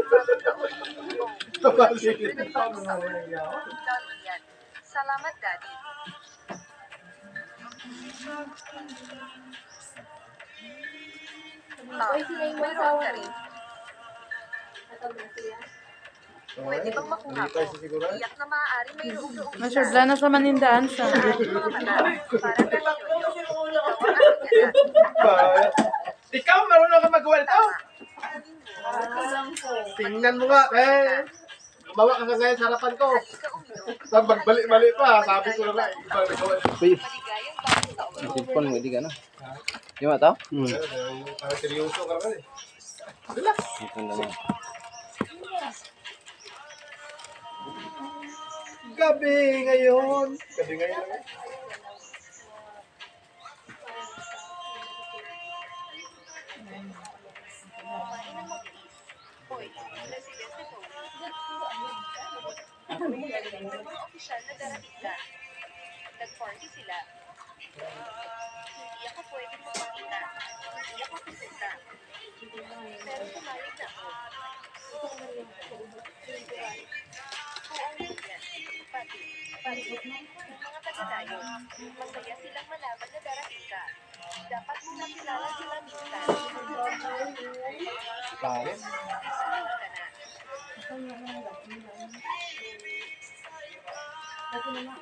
bagong taon. Oh, siyempre may bagong taon. Daddy yan. Salamat, Daddy. Mayroon ka rin. Pwede bang makuha ko? Iyak na maaari mayroong-roong Masyadla na sa manindahan siya. Sa ating mga mata, para kay Yoyo. Ikaw ang aking anak. Ikaw, marunong ka magawa ito. Kunin mo. Tingnan mo nga, gumawa ka nga ngayon sa harapan ko. Halika uminom. Tapos magbalik-balik pa, sabi ko na ibang nagawa. Maligayang bagong taon. Sipon mo, di ka na. Di ba ito? Parang seryoso ka naman eh. Sipon naman. Gabi ngayon. Gabi ngayon. Hoy, Presidente Tony. Naging mga opisyal na darating ka. Nag-party sila. Hindi ako pwedeng magpakita. Hindi ako presenta. Pero pumayag na ako. Oo, ganyan. Pati, yung mga taga-dayo. Masaya silang malaman na darating ka. Dapat mo nakilala sila minsan. Pares. Isahin ka na. Yoyo, na.